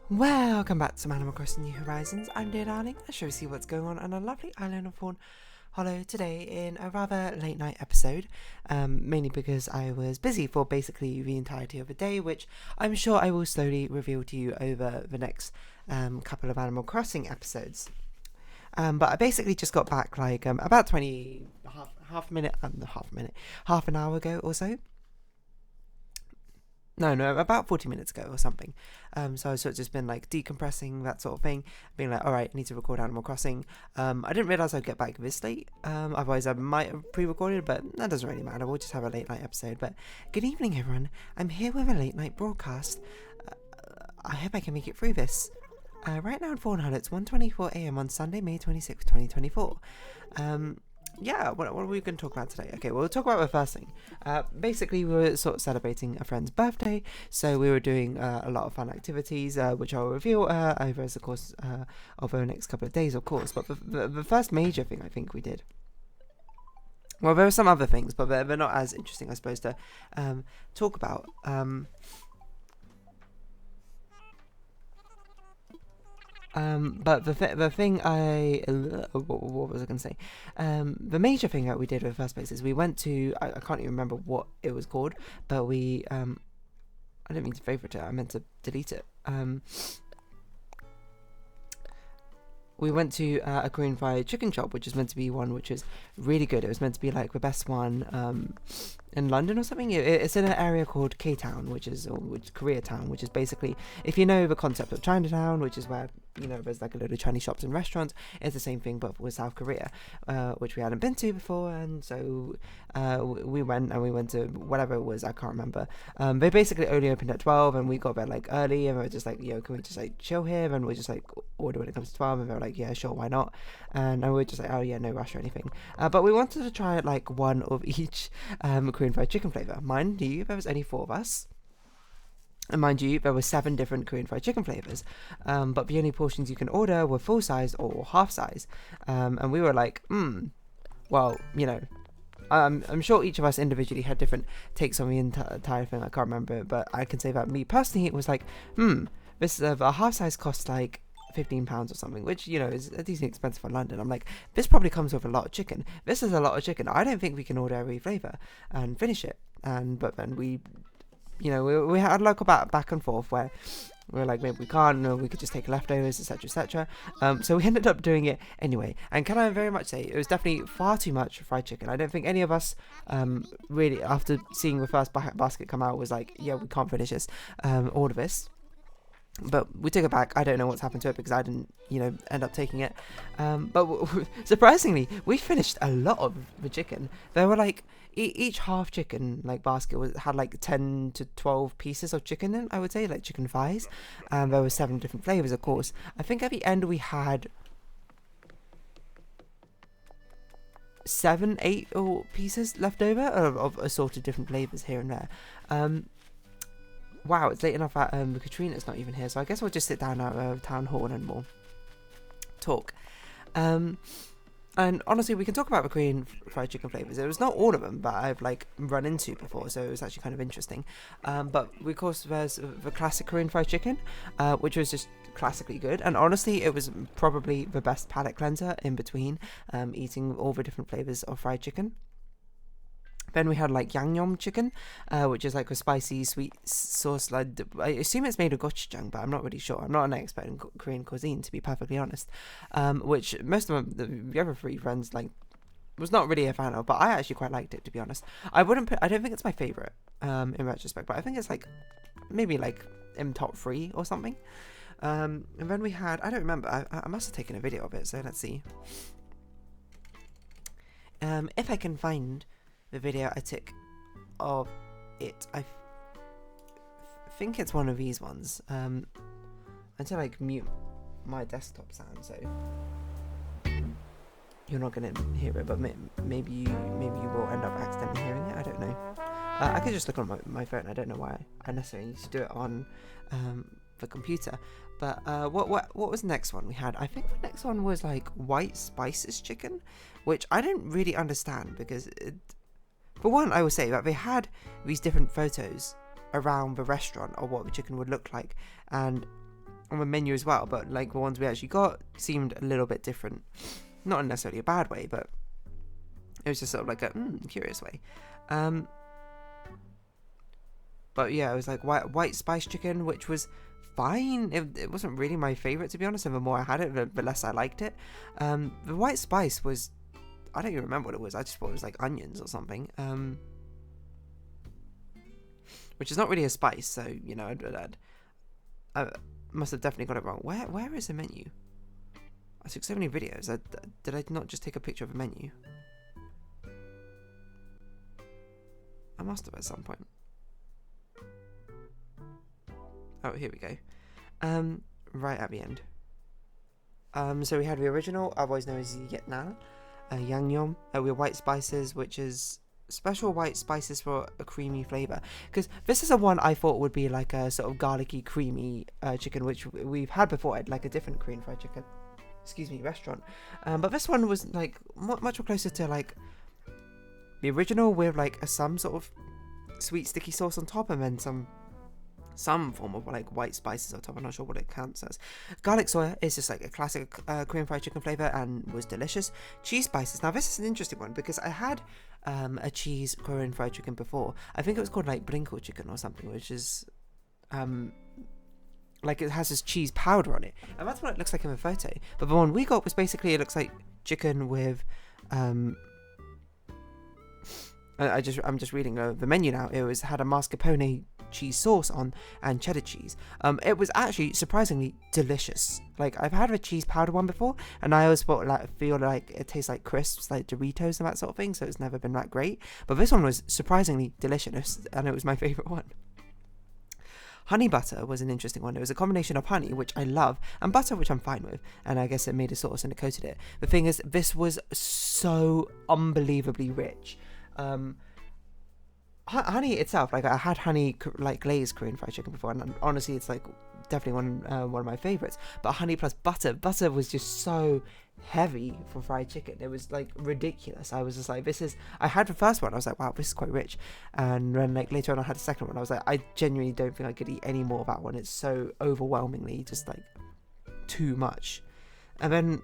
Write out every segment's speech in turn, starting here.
Welcome back to Animal Crossing New Horizons. I'm dear darling. I shall see what's going on a lovely island of Fawnhallow today in a rather late night episode, mainly because I was busy for basically the entirety of the day, which I'm sure I will slowly reveal to you over the next couple of Animal Crossing episodes. But I basically just got back like about half an hour ago or so. No, about 40 minutes ago or something. So I've sort of just been like decompressing, that sort of thing, being like, all right, I need to record Animal Crossing. I didn't realise I'd get back this late. Otherwise I might have pre-recorded, but that doesn't really matter. We'll just have a late night episode. But good evening, everyone. I'm here with a late night broadcast. I hope I can make it through this. Right now in Fawnhallow, it's 1:24 a.m. on Sunday, May 26, 2024. Yeah, what are we going to talk about today? Okay, well, we'll talk about the first thing. Basically, we were sort of celebrating a friend's birthday, so we were doing a lot of fun activities, which I'll reveal over the course of the next couple of days, of course. But the first major thing I think we did, well, there were some other things, but they're not as interesting, I suppose, to talk about. But the thing what was I going to say? The major thing that we did in the first place is we went to, I can't even remember what it was called, but we, I didn't mean to favourite it, I meant to delete it. We went to a Korean fried chicken shop, which is meant to be one which is really good. It was meant to be like the best one in London or something. It's in an area called K-Town, which is Koreatown, which is basically, if you know the concept of Chinatown, which is where, you know, there's like a load of Chinese shops and restaurants. It's the same thing, but with South Korea, which we hadn't been to before, and so we went to whatever it was, I can't remember. They basically only opened at 12, and we got there like early, and we were just like, yo, can we just like chill here? And we're just like order when it comes to 12, and they were like, yeah, sure, why not? And we were just like, oh yeah, no rush or anything. But we wanted to try like one of each Korean fried chicken flavour. Mind you, there was only 4 of us. And mind you, there were 7 different Korean fried chicken flavours, but the only portions you can order were full size or half size. And we were like, well, you know, I'm sure each of us individually had different takes on the entire thing. I can't remember, but I can say that me personally, it was like, this a half size costs like £15 or something, which, you know, is a decent expensive for London. I'm like, this probably comes with a lot of chicken. This is a lot of chicken. I don't think we can order every flavour and finish it. But then we, you know, we had like a back and forth where we were like, maybe we can't, or we could just take leftovers, etc., etc. So we ended up doing it anyway. And can I very much say, it was definitely far too much fried chicken. I don't think any of us really, after seeing the first basket come out, was like, yeah, we can't finish this, all of this. But we took it back. I don't know what's happened to it because I didn't, you know, end up taking it. But surprisingly, we finished a lot of the chicken. There were like each half chicken like basket had like 10 to 12 pieces of chicken in. I would say like chicken thighs. There were 7 different flavors, of course. I think at the end we had 7, 8 or pieces left over of assorted different flavors here and there. Wow, it's late enough that Katrina's not even here, so I guess we'll just sit down at town hall and we'll talk. And honestly, we can talk about the Korean fried chicken flavors. It was not all of them that I've like run into before, so it was actually kind of interesting. But of course, there's the classic Korean fried chicken, which was just classically good. And honestly, it was probably the best palate cleanser in between eating all the different flavors of fried chicken. Then we had like yangnyeom chicken, which is like a spicy sweet sauce. Like, I assume it's made of gochujang, but I'm not really sure. I'm not an expert in Korean cuisine, to be perfectly honest. Which most of the other 3 friends like was not really a fan of, but I actually quite liked it, to be honest. I don't think it's my favorite in retrospect, but I think it's like maybe like in top 3 or something. And then we had, I don't remember. I must have taken a video of it, so let's see. If I can find the video I took of it, I think it's one of these ones. I need to like mute my desktop sound so you're not gonna hear it, but maybe you will end up accidentally hearing it. I don't know. I could just look on my phone. I don't know why I necessarily need to do it on the computer. But what was the next one we had? I think the next one was like white spices chicken, which I didn't really understand because for one, I will say that they had these different photos around the restaurant of what the chicken would look like, and on the menu as well, but like the ones we actually got seemed a little bit different. Not in necessarily a bad way, but it was just sort of like a curious way. But yeah, it was like white spice chicken, which was fine. It wasn't really my favorite, to be honest, and the more I had it, the less I liked it. The white spice was, I don't even remember what it was. I just thought it was like onions or something. Which is not really a spice, so, you know, I must have definitely got it wrong. Where is the menu? I took so many videos. Did I not just take a picture of a menu? I must have at some point. Oh, here we go. Right at the end. So we had the original, otherwise known as Vietnam, Yangnyeom, with white spices, which is special white spices for a creamy flavour. Because this is a one I thought would be like a sort of garlicky, creamy chicken, which we've had before at like a different Korean fried chicken, restaurant. But this one was like much more closer to like the original, with like some sort of sweet sticky sauce on top, and then some form of like white spices on top. I'm not sure what it counts as. Garlic soya is just like a classic Korean fried chicken flavour and was delicious. Cheese spices. Now this is an interesting one because I had a cheese Korean fried chicken before. I think it was called like Blinkle chicken or something, which is like it has this cheese powder on it, and that's what it looks like in the photo. But the one we got was basically, it looks like chicken with I'm just reading the menu now. It had a mascarpone cheese sauce on and cheddar cheese. It was actually surprisingly delicious. Like, I've had a cheese powder one before, and I always feel like it tastes like crisps, like Doritos and that sort of thing, so it's never been that great. But this one was surprisingly delicious, and it was my favourite one. Honey butter was an interesting one. It was a combination of honey, which I love, and butter, which I'm fine with, and I guess it made a sauce and it coated it. The thing is, this was so unbelievably rich. Honey itself, like, I had honey like glazed Korean fried chicken before, and honestly it's like definitely one of my favorites. But honey plus butter was just so heavy for fried chicken. It was like ridiculous. I was just like, I had the first one, I was like, wow, this is quite rich, and then like later on I had the second one, I was like, I genuinely don't think I could eat any more of that one. It's so overwhelmingly just like too much. And then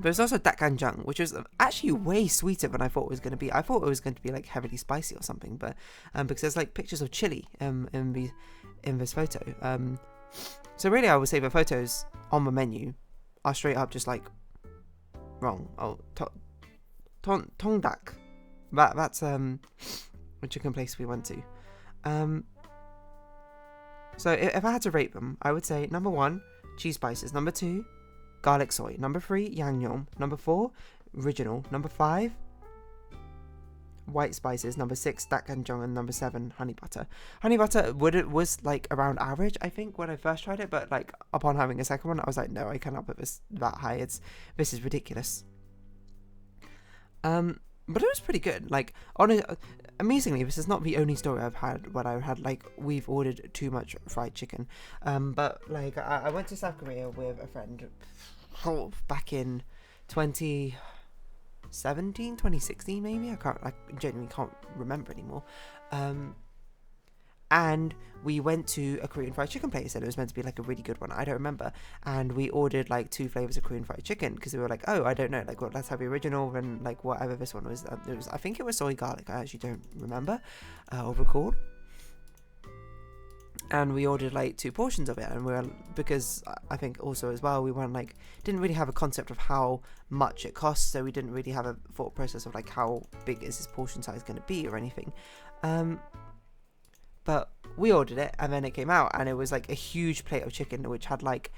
there's also dakganjang, which was actually way sweeter than I thought it was going to be. I thought it was going to be like heavily spicy or something, but because there's like pictures of chili in this photo. So really, I would say the photos on the menu are straight up just like wrong. Oh, Tongdak. That's a chicken place we went to. So if I had to rate them, I would say number 1, cheese spices. Number 2, garlic soy. Number 3, yangnyeom. Number 4, original. Number 5, white spices. Number 6, dakganjang. And number 7, honey butter. Honey butter was like around average, I think, when I first tried it, but like upon having a second one, I was like, no, I cannot put this that high. This is ridiculous. But it was pretty good. Like, amazingly, this is not the only story I've had when I've had like we've ordered too much fried chicken. But like I went to South Korea with a friend back in 2016 maybe. I genuinely can't remember anymore. And we went to a Korean fried chicken place, and it was meant to be like a really good one. I don't remember. And we ordered like 2 flavors of Korean fried chicken because we were like, oh, I don't know, like, well, let's have the original and like whatever this one was. I think it was soy garlic. I actually don't remember or recall. And we ordered like 2 portions of it, and because I think also as well, we didn't really have a concept of how much it costs, so we didn't really have a thought process of like how big is this portion size going to be or anything. But we ordered it, and then it came out, and it was like a huge plate of chicken which had like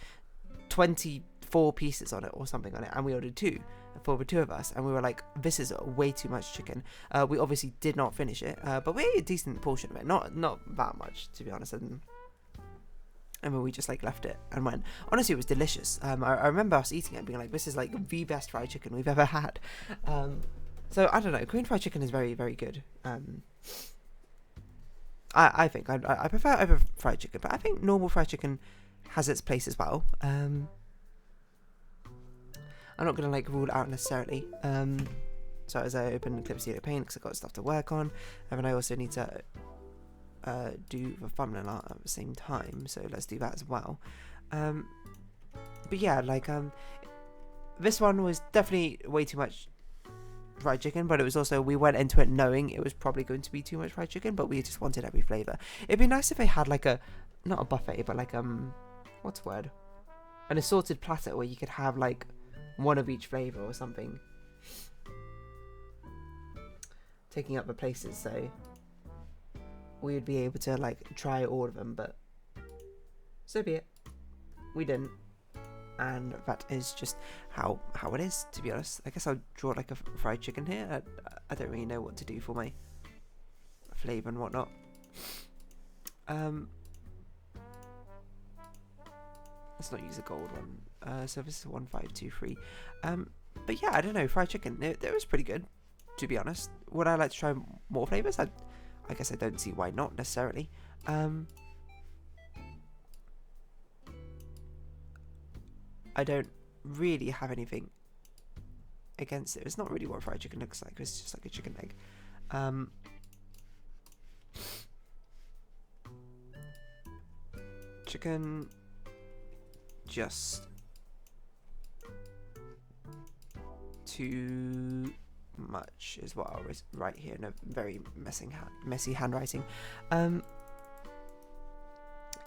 24 pieces on it or something on it, and we ordered 2 for the 2 of us, and we were like, this is way too much chicken. We obviously did not finish it, but we ate a decent portion of it, not that much, to be honest, and then we just like left it and went. Honestly, it was delicious. I remember us eating it and being like, this is like the best fried chicken we've ever had. So I don't know, Korean fried chicken is very, very good. I think I prefer over fried chicken, but I think normal fried chicken has its place as well. I'm not gonna like rule it out necessarily. So as I open Clip Studio Paint, because I've got stuff to work on, and then I also need to do the thumbnail art at the same time. So let's do that as well. But yeah, like this one was definitely way too much fried chicken, but it was also, we went into it knowing it was probably going to be too much fried chicken, but we just wanted every flavour. It'd be nice if they had like a, not a buffet, but like what's the word? An assorted platter where you could have like one of each flavour or something, taking up the places, so we would be able to like try all of them, but so be it. We didn't. And that is just how it is, to be honest. I guess I'll draw like a fried chicken here. I don't really know what to do for my flavour and whatnot. Let's not use a gold one. So this is 1523. But yeah, I don't know, fried chicken, it was pretty good, to be honest. Would I like to try more flavours? I guess I don't see why not necessarily. I don't really have anything against it. It's not really what fried chicken looks like. It's just like a chicken egg. Chicken, just too much is what I'll write here in a very messy handwriting.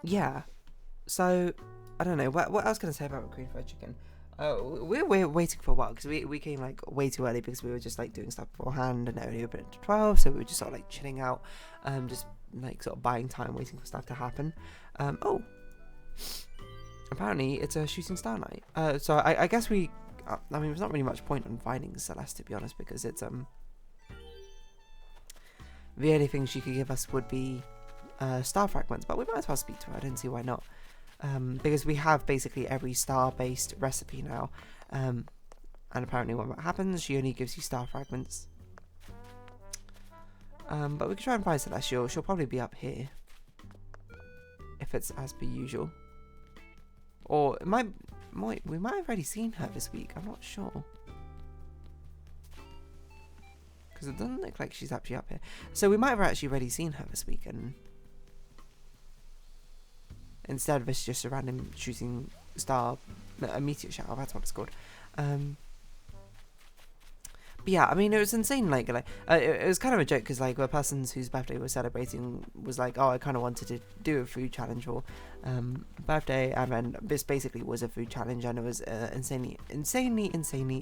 Yeah, so I don't know what else can I say about Korean fried chicken. We're waiting for a while because we came like way too early because we were just like doing stuff beforehand and it only opened at 12, so we were just sort of like chilling out, just like sort of buying time, waiting for stuff to happen. Oh, apparently it's a shooting star night. So I guess we. I mean, there's not really much point on finding Celeste, to be honest, because it's the only thing she could give us would be star fragments, but we might as well speak to her. I don't see why not. Because we have basically every star-based recipe now, and apparently when that happens, she only gives you star fragments. But we can try and find Celeste. She'll probably be up here, if it's as per usual. Or it might we might have already seen her this week. I'm not sure, because it doesn't look like she's actually up here. So we might have actually already seen her this week, and instead of it's just a random shooting star, a meteor shower, that's what it's called. But yeah, I mean, it was insane. Like it was kind of a joke because like the person whose birthday we're celebrating was like, oh, I kind of wanted to do a food challenge for birthday, and then this basically was a food challenge, and it was insanely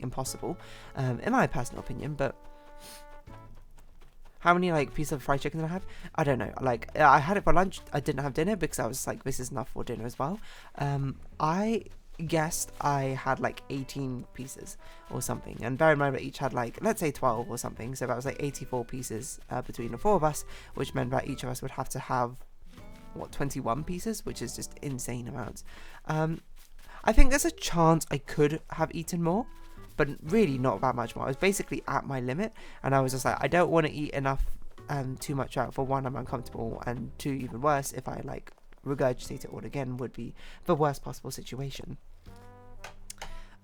impossible, in my personal opinion. But how many like pieces of fried chicken did I have? I don't know. Like I had it for lunch. I didn't have dinner because I was like, this is enough for dinner as well. I guessed I had like 18 pieces or something, and bear in mind that each had like, let's say 12 or something, so that was like 84 pieces between the four of us, which meant that each of us would have to have 21 pieces, which is just insane amounts. I think there's a chance I could have eaten more, but really not that much more. I was basically at my limit, and I was just like, I don't want to eat enough, too much out. For one, I'm uncomfortable, and two, even worse, if I like regurgitate it all again, would be the worst possible situation.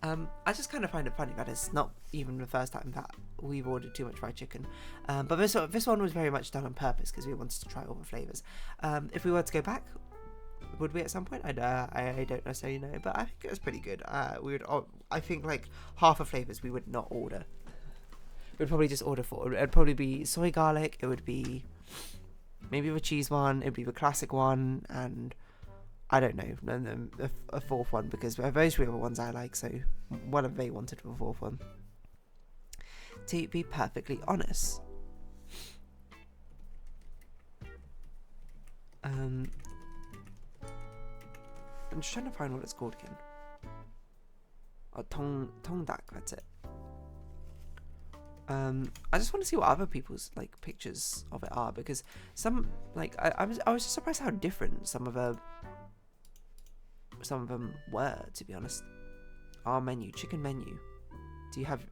I just kind of find it funny that it's not even the first time that we've ordered too much fried chicken, but this one was very much done on purpose because we wanted to try all the flavours. If we were to go back, would we at some point? I don't necessarily know, but I think it was pretty good. We would, I think like half the flavours we would not order. We'd probably just order four. It'd probably be soy garlic, it would be maybe the cheese one, it'd be the classic one, and I don't know, and then a fourth one, because those three are the ones I like, so one of they wanted for the fourth one. To be perfectly honest. I'm just trying to find what it's called again. Oh, Tongdak, that's it. I just want to see what other people's like pictures of it are, because some like I was just surprised how different some of them were, to be honest. Our menu, chicken menu. Do you have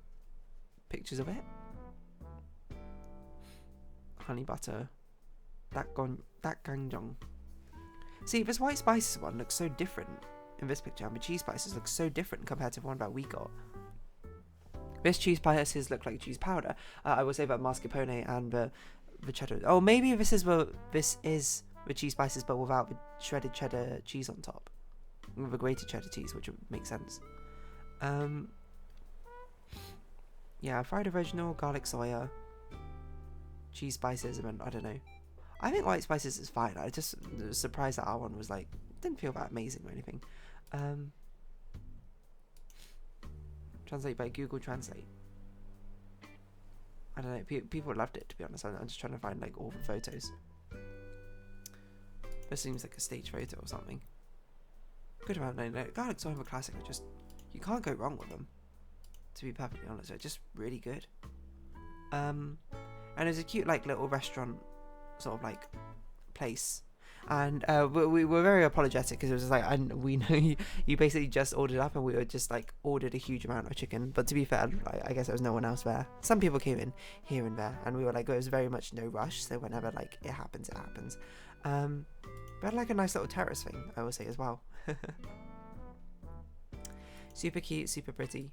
pictures of it? Honey butter. Dakganjong. See, this white spices one looks so different in this picture, and the cheese spices look so different compared to the one that we got. This cheese spices look like cheese powder. I will say that mascarpone and the cheddar. Oh, maybe this is the cheese spices, but without the shredded cheddar cheese on top. with a grated cheddar cheese, which would make sense. Yeah, fried original, garlic soya, cheese spices, and then, I don't know. I think white spices is fine. I just was surprised that our one was like, didn't feel that amazing or anything. Translate by Google Translate. I don't know, people loved it, to be honest. I'm just trying to find like all the photos. This seems like a stage photo or something. Good amount, no, garlic soy and classic are just, you can't go wrong with them, to be perfectly honest. They're just really good. And there's a cute like little restaurant sort of like place, and we were very apologetic because it was just like, we know you basically just ordered up, and we were just like ordered a huge amount of chicken. But to be fair, I guess there was no one else there. Some people came in here and there, and we were like, it was very much no rush, so whenever like it happens, it happens. But I had like a nice little terrace thing, I will say as well. Super cute, super pretty.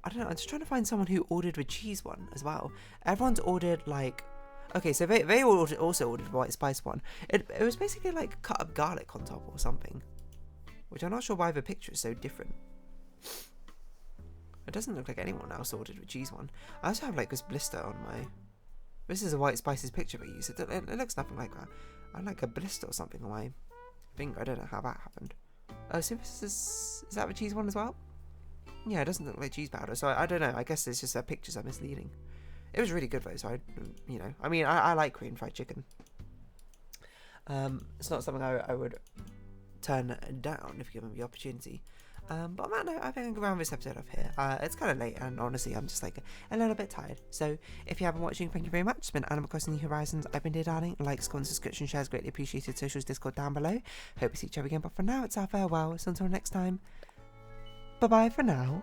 I don't know, I'm just trying to find someone who ordered the cheese one as well. Everyone's ordered like, okay, so they also ordered the white spice one. It was basically like cut up garlic on top or something, which I'm not sure why the picture is so different. It doesn't look like anyone else ordered the cheese one. I also have like this blister on my, this is a white spices picture we use. It looks nothing like that. I had like a blister or something on my finger. I don't know how that happened. Oh, so this is that the cheese one as well? Yeah, it doesn't look like cheese powder, so I don't know. I guess it's just that pictures are misleading. It was really good though, so I like Korean fried chicken. It's not something I would turn down if given the opportunity. But on that note, I think I'm going to round this episode off here. It's kind of late, and honestly, I'm just like a little bit tired. So if you haven't been watching, thank you very much. It's been Animal Crossing New Horizons. I've been Dear Darling. Likes, comments, subscription, shares, greatly appreciated. Socials, Discord down below. Hope you see each other again. But for now, it's our farewell. So until next time, bye bye for now.